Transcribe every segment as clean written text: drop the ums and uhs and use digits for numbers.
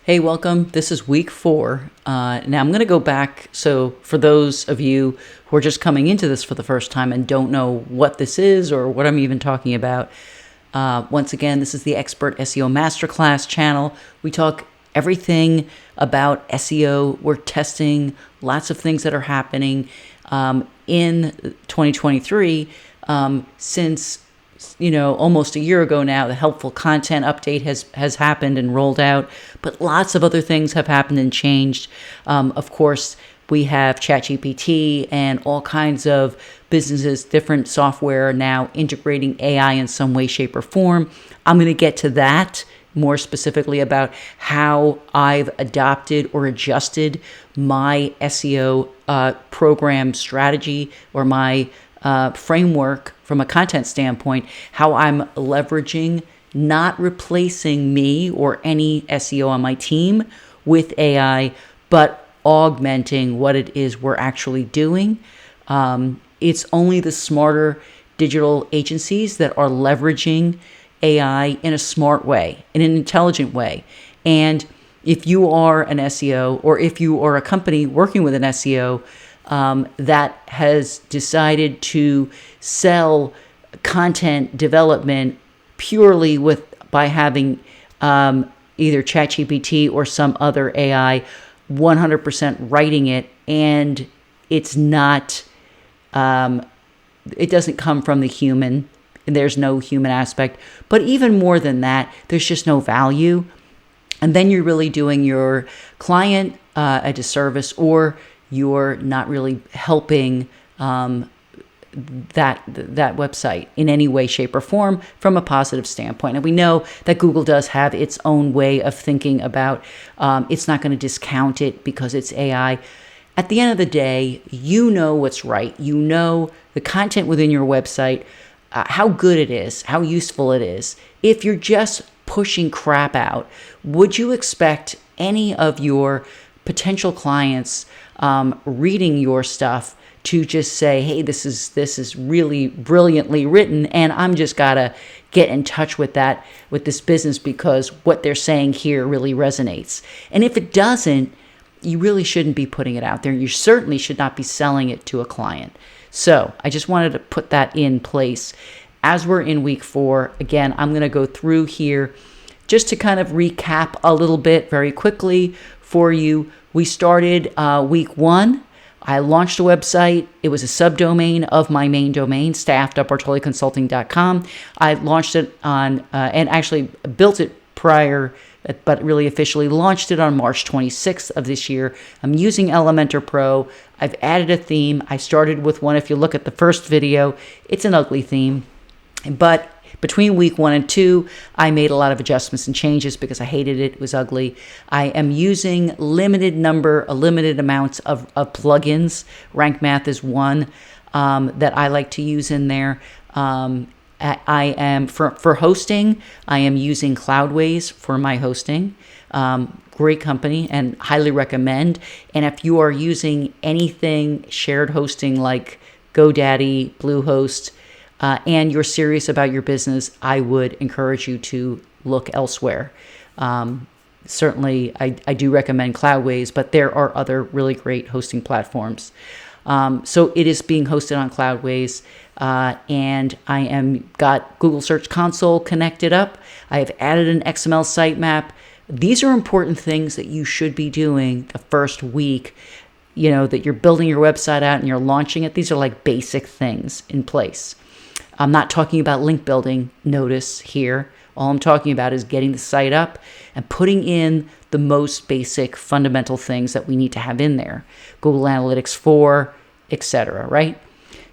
Hey, welcome. This is week 4. Now I'm going to go back. So, for those of you who are just coming into this for the first time and don't know what this is or what I'm even talking about, once again, this is the Expert SEO Masterclass channel. We talk everything about SEO. We're testing lots of things that are happening in 2023 since almost a year ago now. The helpful content update has happened and rolled out, but lots of other things have happened and changed. Of course, we have ChatGPT and all kinds of businesses, different software now integrating AI in some way, shape, or form. I'm going to get to that more specifically about how I've adopted or adjusted my SEO program strategy or my framework from a content standpoint, how I'm leveraging, not replacing me or any SEO on my team with AI, but augmenting what it is we're actually doing. It's only the smarter digital agencies that are leveraging AI in a smart way, in an intelligent way. And if you are an SEO or if you are a company working with an SEO, that has decided to sell content development purely by having either ChatGPT or some other AI 100% writing it, and it's not, it doesn't come from the human, and there's no human aspect. But even more than that, there's just no value. And then you're really doing your client a disservice, or you're not really helping that website in any way, shape, or form from a positive standpoint. And we know that Google does have its own way of thinking about it's not going to discount it because it's AI. At the end of the day, you know what's right. You know the content within your website, how good it is, how useful it is. If you're just pushing crap out, would you expect any of your potential clients reading your stuff to just say, hey, this is really brilliantly written, and I'm just gotta get in touch with this business because what they're saying here really resonates? And if it doesn't, you really shouldn't be putting it out there. You certainly should not be selling it to a client. So I just wanted to put that in place. As we're in week 4, again, I'm going to go through here just to kind of recap a little bit very quickly for you. We started week 1. I launched a website. It was a subdomain of my main domain, staff.bartoliconsulting.com. I launched it on, and actually built it prior, but really officially launched it on March 26th of this year. I'm using Elementor Pro. I've added a theme. I started with one. If you look at the first video, it's an ugly theme. But between week 1 and 2, I made a lot of adjustments and changes because I hated it. It was ugly. I am using limited amounts of plugins. Rank Math is one that I like to use in there. I am for hosting. I am using Cloudways for my hosting. Great company and highly recommend. And if you are using anything shared hosting like GoDaddy, Bluehost, and you're serious about your business, I would encourage you to look elsewhere. Certainly, I do recommend Cloudways, but there are other really great hosting platforms. So it is being hosted on Cloudways, and I am got Google Search Console connected up. I have added an XML sitemap. These are important things that you should be doing the first week, that you're building your website out and you're launching it. These are like basic things in place. I'm not talking about link building, notice here. All I'm talking about is getting the site up and putting in the most basic fundamental things that we need to have in there. Google Analytics 4, etc., right?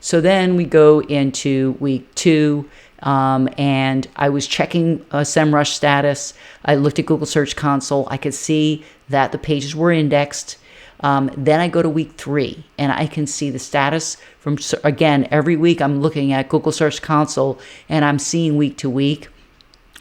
So then we go into week 2, and I was checking SEMrush status. I looked at Google Search Console. I could see that the pages were indexed. Then I go to week 3 and I can see the status from, again, every week I'm looking at Google Search Console and I'm seeing week to week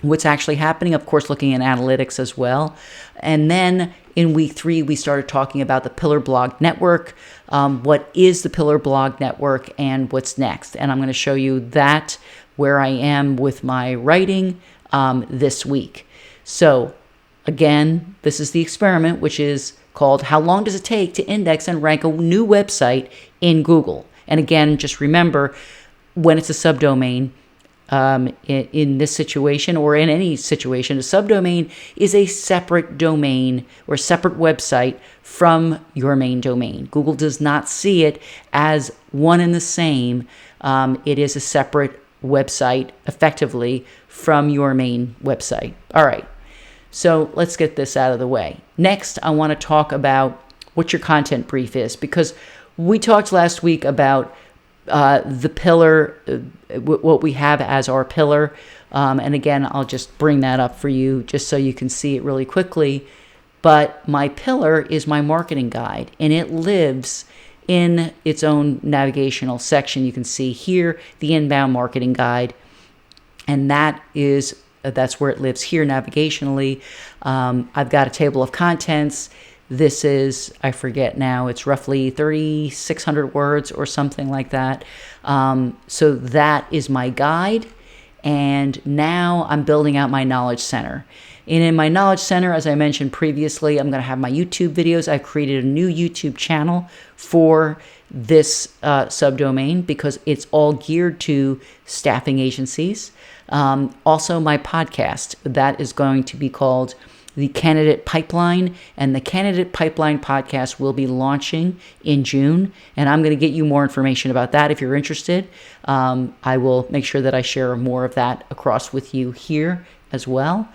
what's actually happening, of course, looking at analytics as well. And then in week 3, we started talking about the Pillar Blog Network. What is the Pillar Blog Network and what's next? And I'm going to show you that where I am with my writing this week. So Again, this is the experiment, which is called How Long Does It Take to Index and Rank a New Website in Google? And again, just remember, when it's a subdomain, in this situation or in any situation, a subdomain is a separate domain or separate website from your main domain. Google does not see it as one and the same. It is a separate website, effectively, from your main website. All right. So let's get this out of the way. Next, I want to talk about what your content brief is, because we talked last week about the pillar, what we have as our pillar. And again, I'll just bring that up for you just so you can see it really quickly. But my pillar is my marketing guide, and it lives in its own navigational section. You can see here the inbound marketing guide, and that's where it lives here navigationally. I've got a table of contents. This is, I forget now, it's roughly 3,600 words or something like that. So that is my guide. And now I'm building out my Knowledge Center. And in my Knowledge Center, as I mentioned previously, I'm going to have my YouTube videos. I've created a new YouTube channel for this subdomain because it's all geared to staffing agencies. Also, my podcast, that is going to be called The Candidate Pipeline, and the Candidate Pipeline podcast will be launching in June, and I'm going to get you more information about that if you're interested. I will make sure that I share more of that across with you here as well.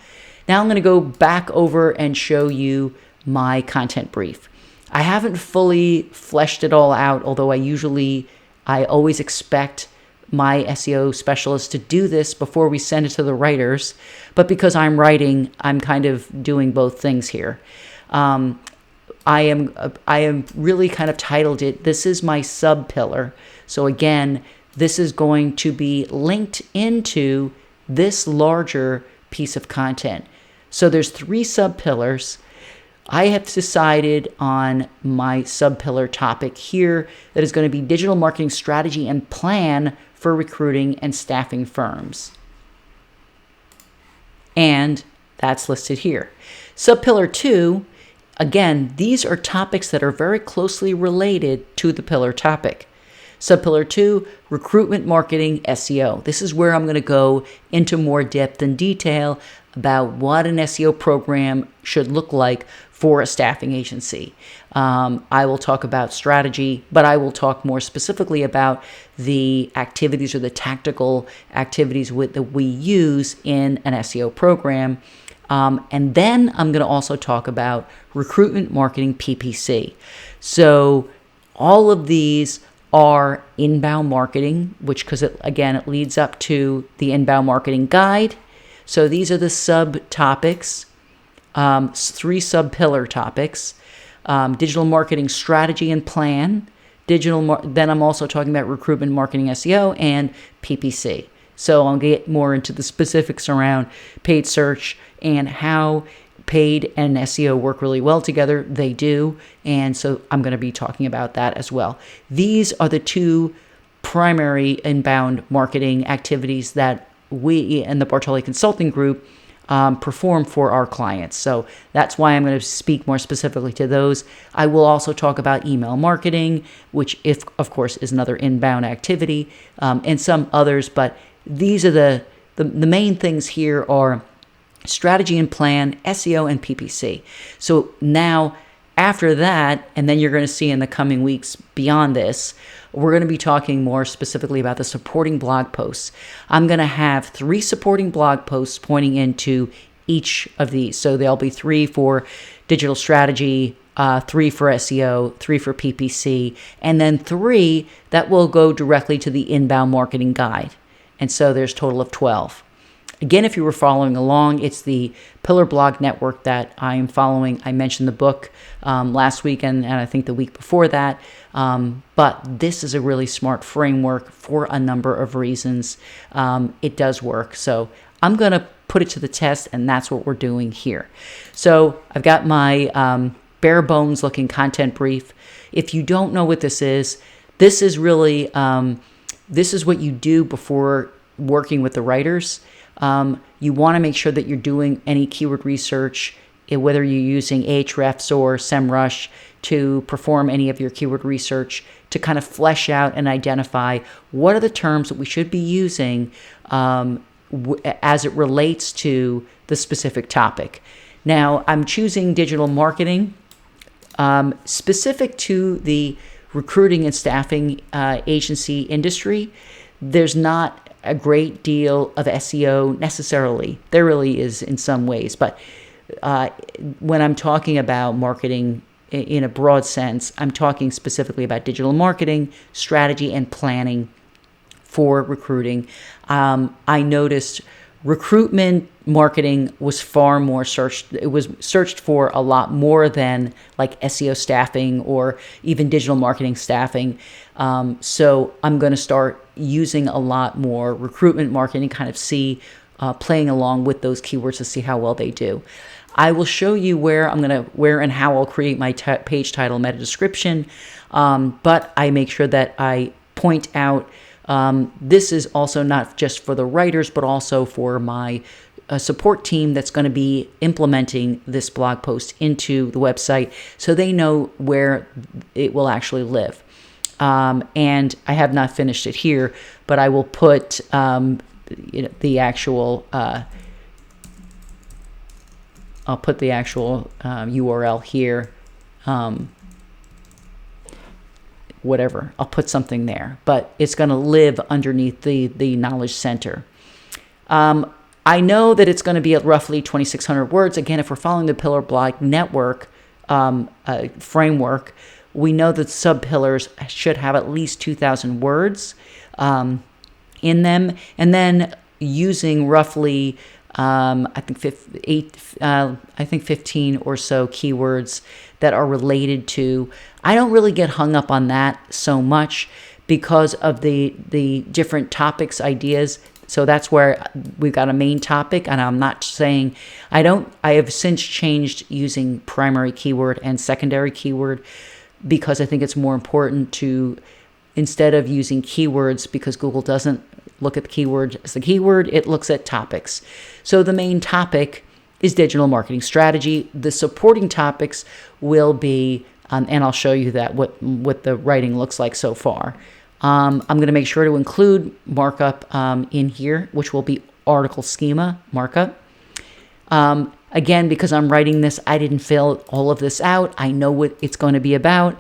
Now I'm going to go back over and show you my content brief. I haven't fully fleshed it all out, although I always expect my SEO specialist to do this before we send it to the writers. But because I'm writing, I'm kind of doing both things here. I am really kind of titled it, this is my sub pillar. So again, this is going to be linked into this larger piece of content. So there's 3 sub pillars. I have decided on my sub pillar topic here that is going to be digital marketing strategy and plan for recruiting and staffing firms. And that's listed here. Subpillar 2, again, these are topics that are very closely related to the pillar topic. Subpillar 2, recruitment marketing SEO. This is where I'm going to go into more depth and detail about what an SEO program should look like for a staffing agency. I will talk about strategy, but I will talk more specifically about the activities or the tactical activities that we use in an SEO program. And then I'm going to also talk about recruitment marketing PPC. So all of these are inbound marketing, which, because it leads up to the inbound marketing guide. So these are the subtopics, 3 sub-pillar topics, digital marketing strategy and plan, then I'm also talking about recruitment marketing SEO and PPC. So I'll get more into the specifics around paid search and how paid and SEO work really well together. They do. And so I'm going to be talking about that as well. These are the 2 primary inbound marketing activities that we and the Bartoli Consulting Group perform for our clients. So that's why I'm going to speak more specifically to those. I will also talk about email marketing, which, of course, is another inbound activity, and some others. But these are the main things here are strategy and plan, SEO, and PPC. So now, after that, and then you're going to see in the coming weeks beyond this, we're going to be talking more specifically about the supporting blog posts. I'm going to have 3 supporting blog posts pointing into each of these. So there'll be 3 for digital strategy, 3 for SEO, 3 for PPC, and then 3 that will go directly to the inbound marketing guide. And so there's a total of 12. Again, if you were following along, it's the Pillar Blog Network that I am following. I mentioned the book last week and I think the week before that. But this is a really smart framework for a number of reasons. It does work. So I'm going to put it to the test, and that's what we're doing here. So I've got my bare bones looking content brief. If you don't know what this is really, this is what you do before working with the writers. You want to make sure that you're doing any keyword research whether you're using Ahrefs or SEMrush to perform any of your keyword research, to kind of flesh out and identify what are the terms that we should be using as it relates to the specific topic. Now, I'm choosing digital marketing specific to the recruiting and staffing agency industry. There's not a great deal of SEO necessarily. There really is in some ways, but when I'm talking about marketing in a broad sense, I'm talking specifically about digital marketing, strategy, and planning for recruiting. I noticed recruitment marketing was far more searched. It was searched for a lot more than like SEO staffing or even digital marketing staffing. So I'm going to start using a lot more recruitment marketing, kind of playing along with those keywords to see how well they do. I will show you where and how I'll create my page title, meta description. But I make sure that I point out this is also not just for the writers, but also for my support team that's going to be implementing this blog post into the website, so they know where it will actually live. And I have not finished it here, but I will put the actual. I'll put the actual URL here. Whatever, I'll put something there, but it's going to live underneath the Knowledge Center. I know that it's going to be at roughly 2,600 words. Again, if we're following the Pillar Blog Network framework, we know that sub-pillars should have at least 2,000 words in them, and then using roughly I think 15 or so keywords that are related to. I don't really get hung up on that so much because of the different topics, ideas. So that's where we've got a main topic, and I'm not saying I have since changed using primary keyword and secondary keyword because I think it's more important to, instead of using keywords, because Google doesn't look at the keyword as the keyword, it looks at topics. So the main topic is digital marketing strategy. The supporting topics will be, and I'll show you that what the writing looks like so far. I'm going to make sure to include markup in here, which will be article schema markup. Again, because I'm writing this, I didn't fill all of this out. I know what it's going to be about.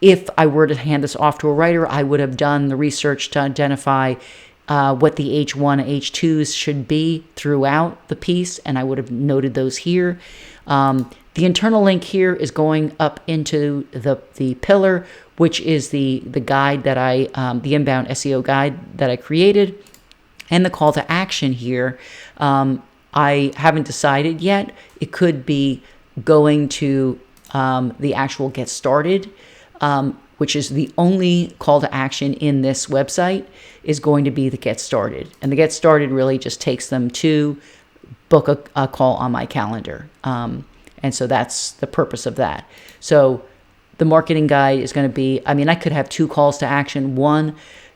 If I were to hand this off to a writer, I would have done the research to identify what the H1, H2s should be throughout the piece, and I would have noted those here. The internal link here is going up into the pillar, which is the guide that the inbound SEO guide that I created, and the call to action here. I haven't decided yet. It could be going to the actual get started, which is the only call to action in this website, is going to be the get started. And the get started really just takes them to book a call on my calendar. And so that's the purpose of that. So the marketing guide is going to be, I could have two calls to action. One,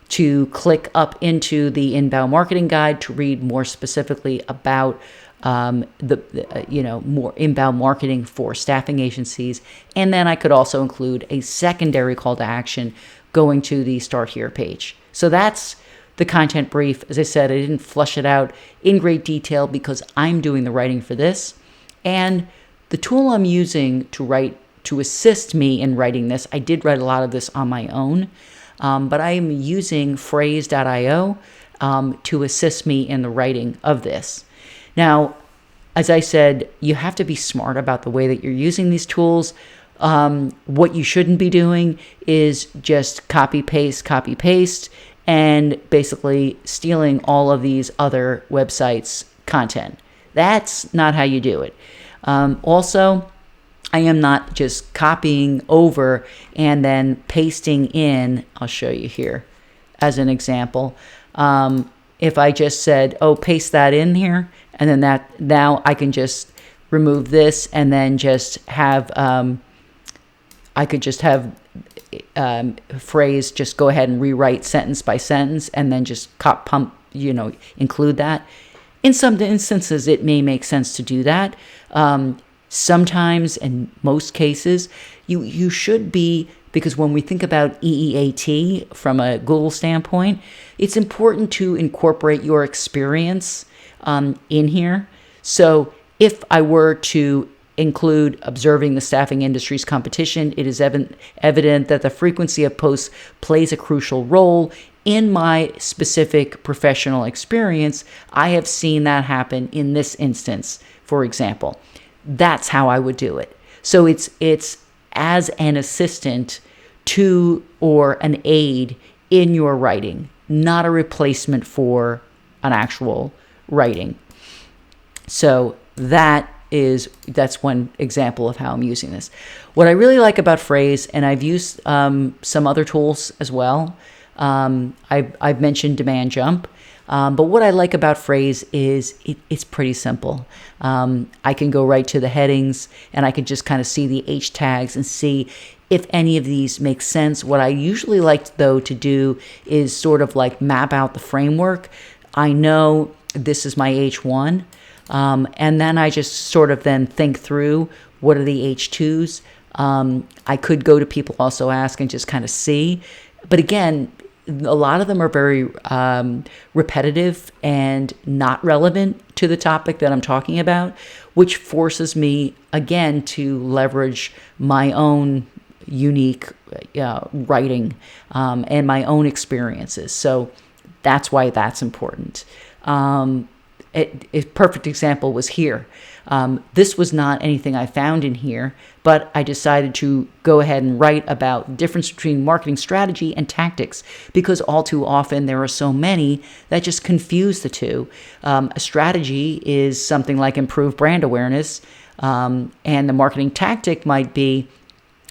to click up into the inbound marketing guide to read more specifically about more inbound marketing for staffing agencies. And then I could also include a secondary call to action going to the Start Here page. So that's the content brief. As I said, I didn't flush it out in great detail because I'm doing the writing for this. And the tool I'm using to assist me in writing this, I did write a lot of this on my own, but I am using phrase.io to assist me in the writing of this. Now, as I said, you have to be smart about the way that you're using these tools. What you shouldn't be doing is just copy paste, and basically stealing all of these other websites' content. That's not how you do it. Also, I am not just copying over and then pasting in. I'll show you here as an example. If I just said, paste that in here, and then now I can just remove this and then just have, I could just have phrase, just go ahead and rewrite sentence by sentence and then just include that. In some instances, it may make sense to do that. Sometimes, in most cases, you should be, because when we think about EEAT from a Google standpoint, it's important to incorporate your experience in here. So if I were to include observing the staffing industry's competition, it is evident that the frequency of posts plays a crucial role. In my specific professional experience, I have seen that happen in this instance, for example. That's how I would do it. So it's as an assistant to or an aid in your writing, not a replacement for an actual writing. So that's one example of how I'm using this. What I really like about Frase, and I've used some other tools as well. I've mentioned Demand Jump. But what I like about Frase is it's pretty simple. I can go right to the headings, and I can just kind of see the H tags and see if any of these make sense. What I usually like, though, to do is sort of like map out the framework. I know this is my H1, and then I just sort of then think through what are the H2s. I could go to People Also Ask and just kind of see. But again, a lot of them are very repetitive and not relevant to the topic that I'm talking about, which forces me, again, to leverage my own unique writing and my own experiences. So that's why that's important. A perfect example was here. This was not anything I found in here, but I decided to go ahead and write about the difference between marketing strategy and tactics, because all too often there are so many that just confuse the two. A strategy is something like improved brand awareness, and the marketing tactic might be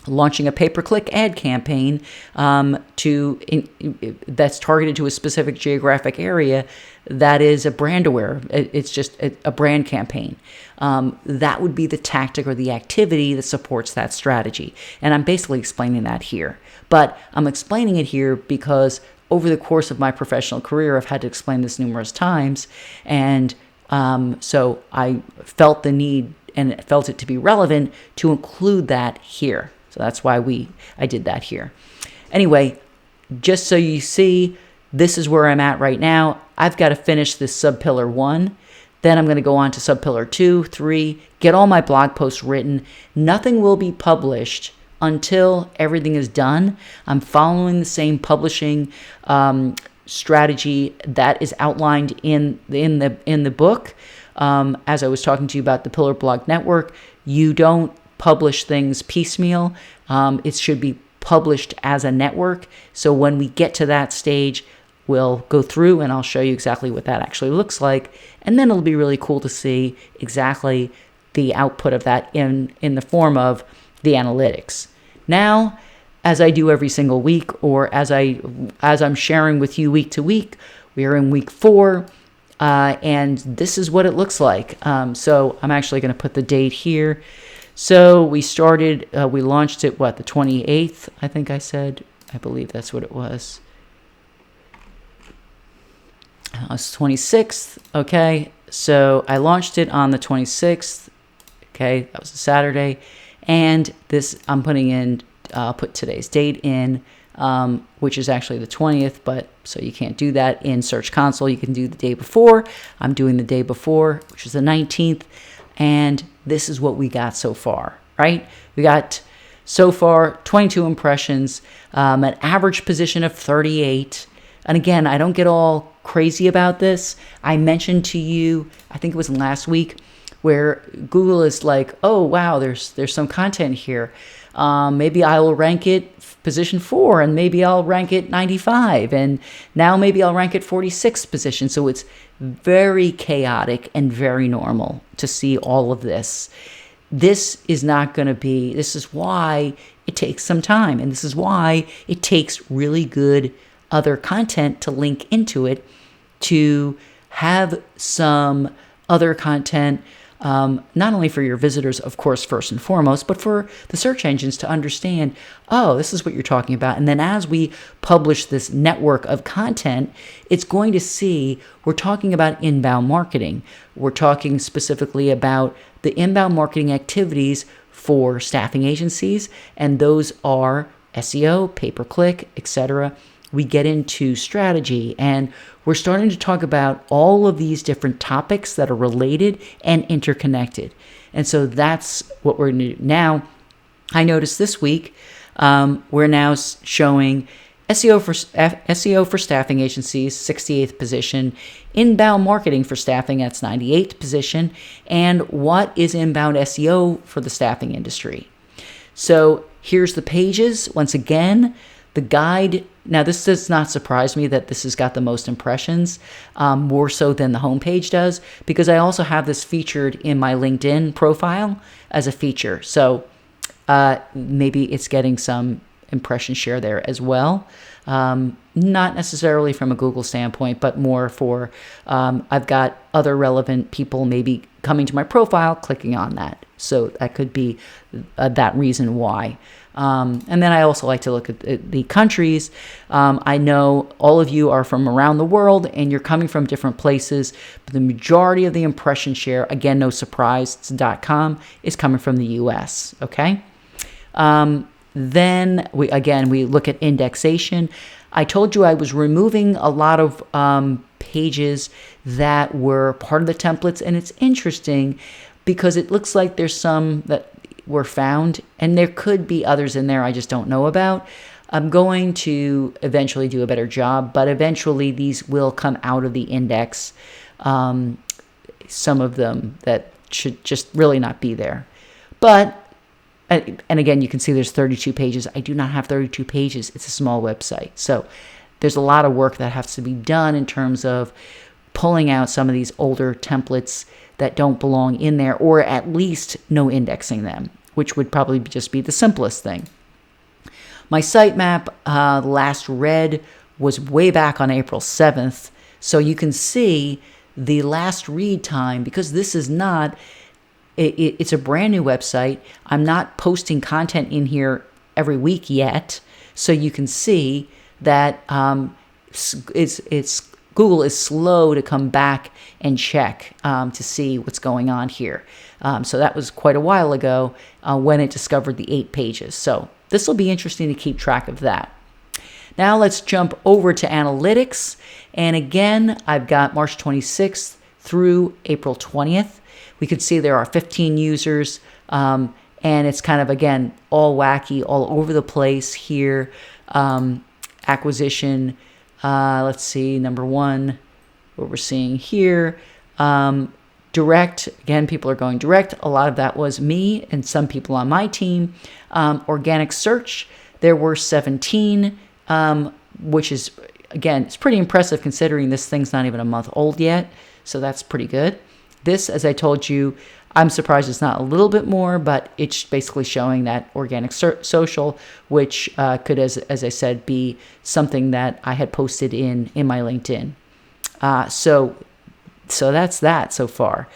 launching a pay-per-click ad campaign that's targeted to a specific geographic area that is a brand aware. It's just a brand campaign. That would be the tactic or the activity that supports that strategy. And I'm basically explaining that here. But I'm explaining it here because over the course of my professional career, I've had to explain this numerous times. And so I felt the need and felt it to be relevant to include that here. So that's why I did that here. Anyway, just so you see, this is where I'm at right now. I've got to finish this subpillar 1. Then I'm going to go on to subpillar 2, 3, get all my blog posts written. Nothing will be published until everything is done. I'm following the same publishing strategy that is outlined in the book. As I was talking to you about the Pillar Blog Network, you don't publish things piecemeal. It should be published as a network. So when we get to that stage, we'll go through and I'll show you exactly what that actually looks like. And then it'll be really cool to see exactly the output of that in the form of the analytics. Now, as I do every single week, or as I'm sharing with you week to week, we are in week 4. And this is what it looks like. So I'm actually going to put the date here. So we launched it, the 28th, I think I said. I believe that's what it was. It's 26th, okay. So I launched it on the 26th, okay. That was a Saturday. And this, I'm putting in, I'll put today's date in, which is actually the 20th, but so you can't do that in Search Console. You can do the day before. I'm doing the day before, which is the 19th. And this is what we got so far, right? We got so far 22 impressions, an average position of 38. And again, I don't get all crazy about this. I mentioned to you, I think it was last week, where Google is like, oh, wow, there's some content here. Maybe I will rank it position 4, and maybe I'll rank it 95, and now maybe I'll rank it 46th position. So it's very chaotic and very normal to see all of this. This is why it takes some time, and this is why it takes really good other content to link into it, to have some other content not only for your visitors, of course, first and foremost, but for the search engines to understand, oh, this is what you're talking about. And then as we publish this network of content, it's going to see we're talking about inbound marketing. We're talking specifically about the inbound marketing activities for staffing agencies, and those are SEO, pay-per-click, etc. We get into strategy, and we're starting to talk about all of these different topics that are related and interconnected. And so that's what we're going to do. Now, I noticed this week, we're now showing SEO for staffing agencies, 68th position, inbound marketing for staffing, that's 98th position, and what is inbound SEO for the staffing industry. So here's the pages. Once again, the guide. Now, this does not surprise me that this has got the most impressions, more so than the homepage does, because I also have this featured in my LinkedIn profile as a feature. So maybe it's getting some impression share there as well. Not necessarily from a Google standpoint, but more for I've got other relevant people maybe coming to my profile, clicking on that. So that could be that reason why. And then I also like to look at the countries. I know all of you are from around the world and you're coming from different places, but the majority of the impression share, again, no surprise, it's .com, is coming from the US, okay? Then we look at indexation. I told you I was removing a lot of pages that were part of the templates, and it's interesting because it looks like there's some that were found, and there could be others in there I just don't know about. I'm going to eventually do a better job, but eventually these will come out of the index. Some of them that should just really not be there. But, and again, you can see there's 32 pages. I do not have 32 pages. It's a small website. So there's a lot of work that has to be done in terms of pulling out some of these older templates that don't belong in there, or at least no indexing them, which would probably just be the simplest thing. My sitemap last read was way back on April 7th, so you can see the last read time, because this is not, it's a brand new website. I'm not posting content in here every week yet, so you can see that it's Google is slow to come back and check to see what's going on here. So that was quite a while ago when it discovered the 8 pages. So this will be interesting to keep track of that. Now let's jump over to analytics. And again, I've got March 26th through April 20th. We can see there are 15 users, and it's kind of, again, all wacky, all over the place here. Acquisition. Let's see, number 1, what we're seeing here. Direct, again, people are going direct. A lot of that was me and some people on my team. Organic search, there were 17, which is, again, it's pretty impressive considering this thing's not even a month old yet. So that's pretty good. This, as I told you, I'm surprised it's not a little bit more, but it's basically showing that organic social, which could, as I said, be something that I had posted in my LinkedIn. So that's that so far.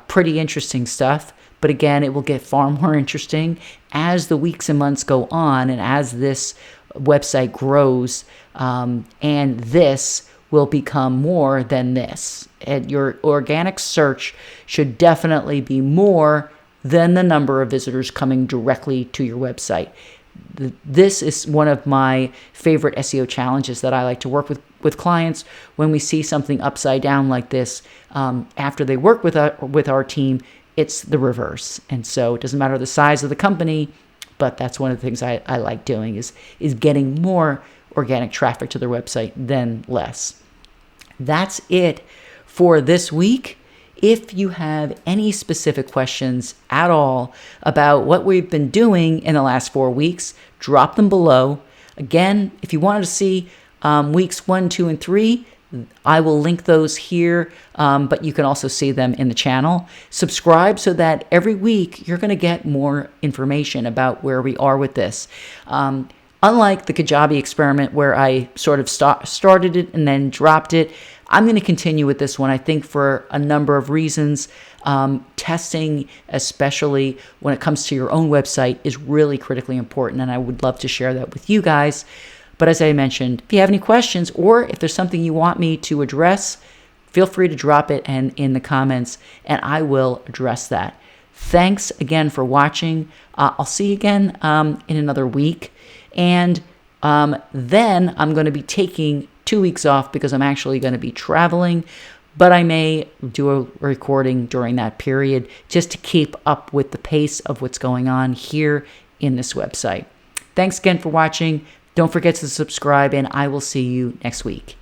Pretty interesting stuff. But again, it will get far more interesting as the weeks and months go on, and as this website grows, and this will become more than this. And your organic search should definitely be more than the number of visitors coming directly to your website. This is one of my favorite SEO challenges that I like to work with clients. When we see something upside down like this, after they work with our team, it's the reverse. And so it doesn't matter the size of the company, but that's one of the things I like doing is getting more organic traffic to their website than less. That's it for this week. If you have any specific questions at all about what we've been doing in the last 4 weeks, drop them below. Again, if you wanted to see weeks 1, 2, and 3, I will link those here, but you can also see them in the channel. Subscribe so that every week you're going to get more information about where we are with this. Unlike the Kajabi experiment where I sort of started it and then dropped it, I'm going to continue with this one, I think, for a number of reasons. Testing, especially when it comes to your own website, is really critically important, and I would love to share that with you guys. But as I mentioned, if you have any questions or if there's something you want me to address, feel free to drop it in the comments, and I will address that. Thanks again for watching. I'll see you again in another week. And then I'm going to be taking 2 weeks off because I'm actually going to be traveling. But I may do a recording during that period just to keep up with the pace of what's going on here in this website. Thanks again for watching. Don't forget to subscribe, and I will see you next week.